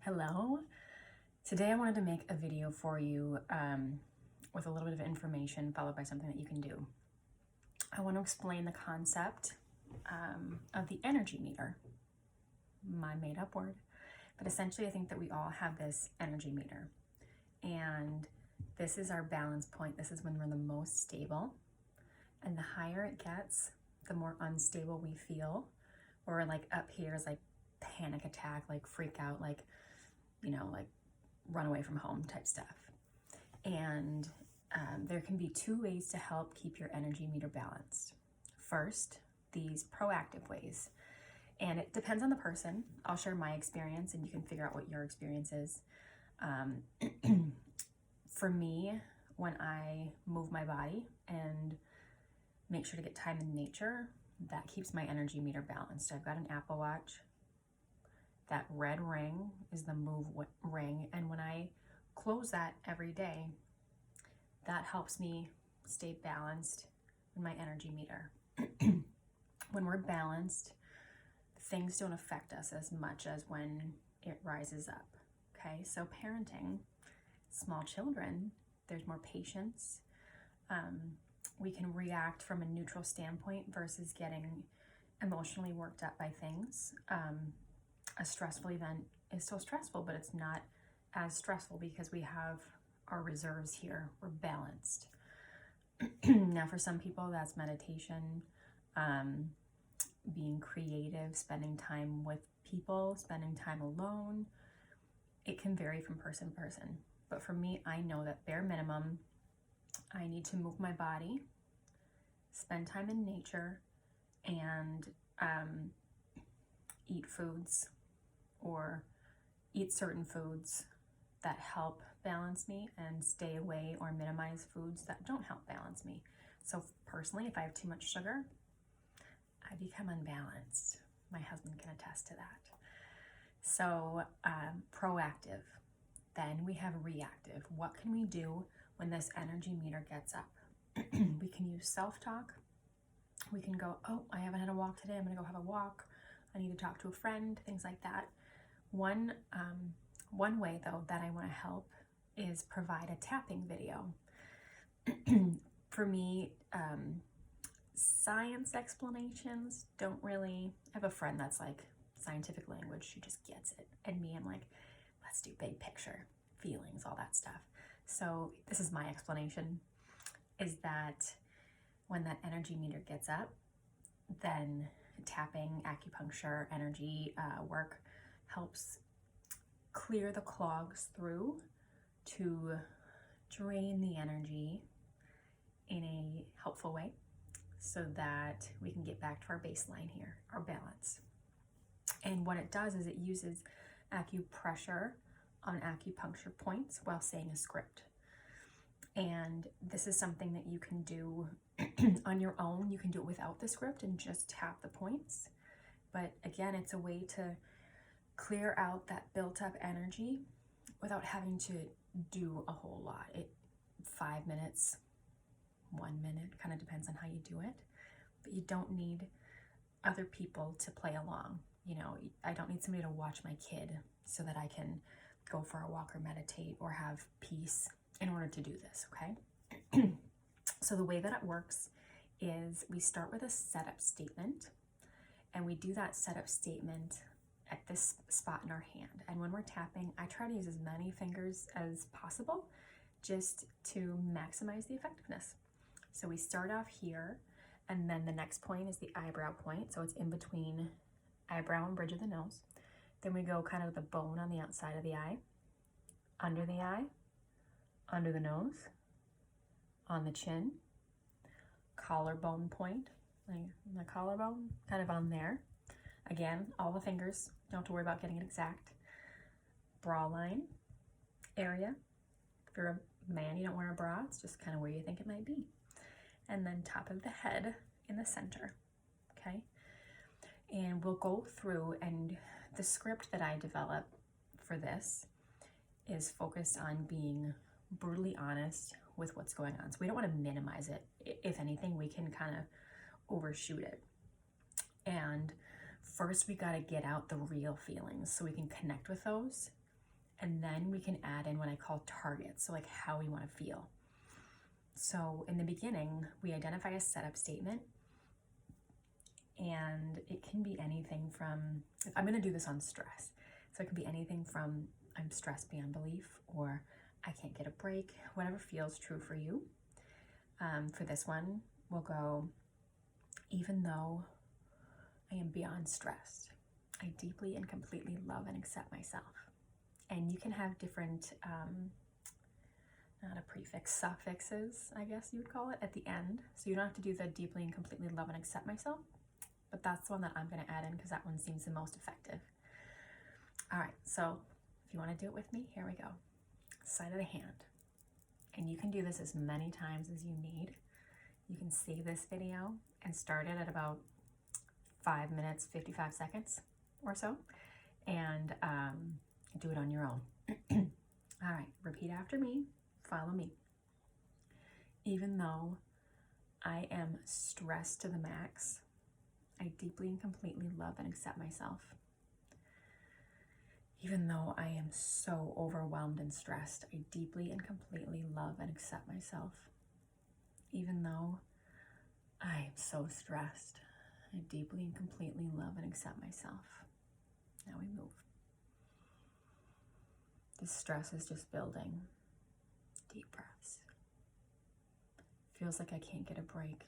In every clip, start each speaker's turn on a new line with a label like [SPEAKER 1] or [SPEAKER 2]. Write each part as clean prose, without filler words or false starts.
[SPEAKER 1] Hello. Today I wanted to make a video for you with a little bit of information followed by something that you can do. I want to explain the concept of the energy meter, my made up word, but essentially I think that we all have this energy meter, and this is our balance point. This is when we're the most stable, and the higher it gets, the more unstable we feel. Or like up here is like panic attack, like freak out, like run away from home type stuff. And there can be two ways to help keep your energy meter balanced. First, these proactive ways. And it depends on the person. I'll share my experience and you can figure out what your experience is. For me, when I move my body and make sure to get time in nature, that keeps my energy meter balanced. I've got an Apple Watch. That red ring is the move ring, and when I close that every day, that helps me stay balanced in my energy meter. When we're balanced, things don't affect us as much as when it rises up. Okay, so parenting small children, there's more patience. We can react from a neutral standpoint versus getting emotionally worked up by things. A stressful event is so stressful, but it's not as stressful because we have our reserves here. We're balanced. Now, for some people, that's meditation, being creative, spending time with people, spending time alone. It can vary from person to person. But for me, I know that bare minimum, I need to move my body, spend time in nature, and eat foods or eat certain foods that help balance me and stay away or minimize foods that don't help balance me. So personally, if I have too much sugar, I become unbalanced. My husband can attest to that. So proactive. Then we have reactive. What can we do when this energy meter gets up? We can use self-talk. We can go, oh, I haven't had a walk today. I'm gonna go have a walk. I need to talk to a friend, things like that. One way though that I want to help is provide a tapping video. For me, science explanations don't really, I have a friend that's like scientific language, she just gets it. And me, I'm like, let's do big picture, feelings, all that stuff. So this is my explanation, is that when that energy meter gets up, then tapping, acupuncture, energy work helps clear the clogs through to drain the energy in a helpful way so that we can get back to our baseline here, our balance. And what it does is it uses acupressure on acupuncture points while saying a script. And this is something that you can do on your own. You can do it without the script and just tap the points. But again, it's a way to clear out that built up energy without having to do a whole lot. 5 minutes, 1 minute, kind of depends on how you do it. But you don't need other people to play along. You know, I don't need somebody to watch my kid so that I can go for a walk or meditate or have peace in order to do this, okay? So the way that it works is we start with a setup statement, and we do that setup statement at this spot in our hand. And when we're tapping, I try to use as many fingers as possible just to maximize the effectiveness. So we start off here, and then the next point is the eyebrow point. So it's in between eyebrow and bridge of the nose. Then we go kind of the bone on the outside of the eye, under the eye, under the nose, on the chin, collarbone point, like the collarbone, kind of on there. Again, all the fingers, don't have to worry about getting it exact. Bra line area. If you're a man, you don't wear a bra, it's just kind of where you think it might be. And then top of the head in the center, okay? And we'll go through, and the script that I develop for this is focused on being brutally honest with what's going on. So we don't want to minimize it. If anything, we can kind of overshoot it. And first we got to get out the real feelings so we can connect with those And then we can add in what I call targets, so like how we want to feel. So in the beginning, we identify a setup statement, and it can be anything from, I'm going to do this on stress. So it can be anything from I'm stressed beyond belief, or I can't get a break, whatever feels true for you. For this one, we'll go, even though I am beyond stressed, I deeply and completely love and accept myself. And you can have different, not a prefix, suffixes, I guess you would call it, at the end. So you don't have to do the deeply and completely love and accept myself, but that's the one that I'm going to add in because that one seems the most effective. All right, so if you want to do it with me, here we go. Side of the hand. And you can do this as many times as you need. You can save this video and start it at about 5 minutes, 55 seconds or so, and do it on your own. All right, repeat after me, follow me. Even though I am stressed to the max, I deeply and completely love and accept myself. Even though I am so overwhelmed and stressed, I deeply and completely love and accept myself. Even though I am so stressed, I deeply and completely love and accept myself. Now we move. This stress is just building. Deep breaths. Feels like I can't get a break.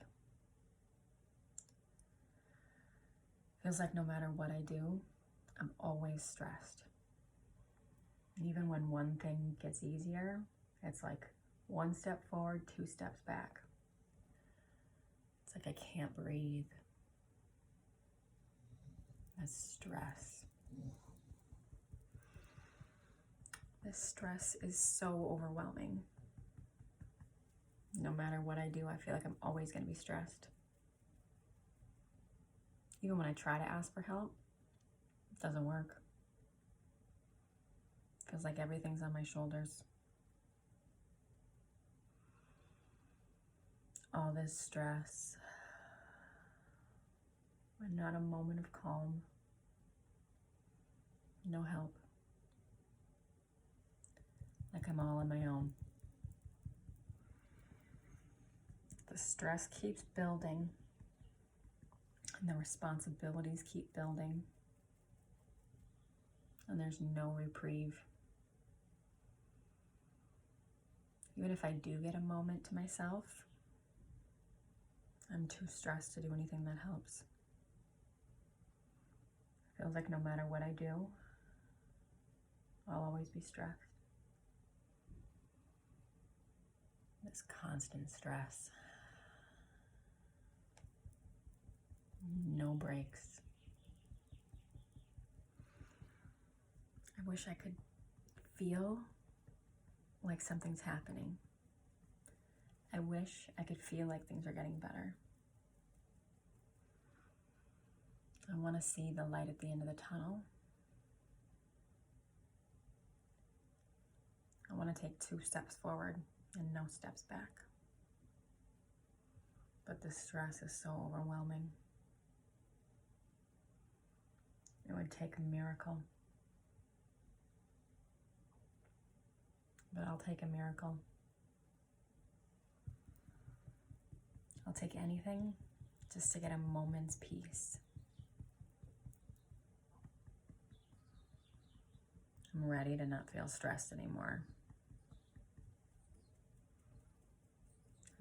[SPEAKER 1] Feels like no matter what I do, I'm always stressed. Even when one thing gets easier, it's like 1 step forward, 2 steps back. It's like I can't breathe. That's stress. This stress is so overwhelming. No matter what I do, I feel like I'm always going to be stressed. Even when I try to ask for help, it doesn't work. Feels like everything's on my shoulders. All this stress, and not a moment of calm. No help. Like I'm all on my own. The stress keeps building, and the responsibilities keep building, and there's no reprieve. Even if I do get a moment to myself, I'm too stressed to do anything that helps. Feels like no matter what I do, I'll always be stressed. This constant stress. No breaks. I wish I could feel like something's happening. I wish I could feel like things are getting better. I want to see the light at the end of the tunnel. I want to take 2 steps forward and no steps back. But the stress is so overwhelming. It would take a miracle. But I'll take a miracle. I'll take anything just to get a moment's peace. I'm ready to not feel stressed anymore.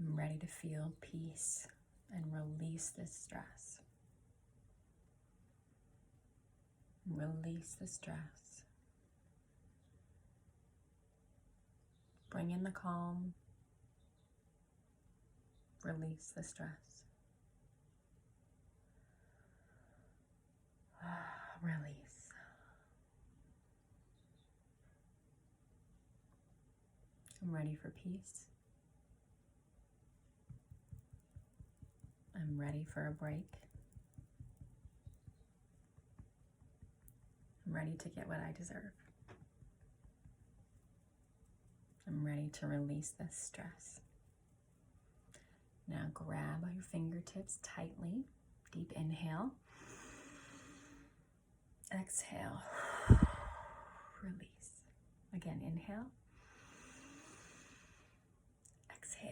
[SPEAKER 1] I'm ready to feel peace and release this stress. Release the stress. Bring in the calm. Release the stress. Release. I'm ready for peace. I'm ready for a break. I'm ready to get what I deserve. I'm ready to release this stress. Now grab your fingertips tightly. Deep inhale. Exhale. Release. Again, inhale. Exhale.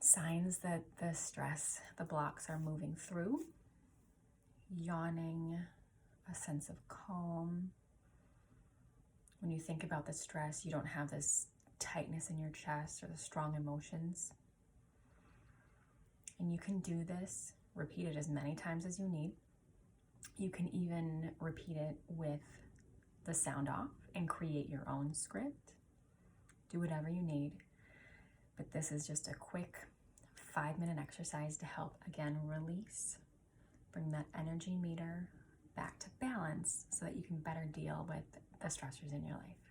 [SPEAKER 1] Signs that the stress, the blocks are moving through. Yawning, a sense of calm. When you think about the stress, you don't have this tightness in your chest or the strong emotions. And you can do this, repeat it as many times as you need. You can even repeat it with the sound off and create your own script. Do whatever you need. But this is just a quick 5-minute exercise to help, again, release, bring that energy meter back to balance so that you can better deal with the stressors in your life.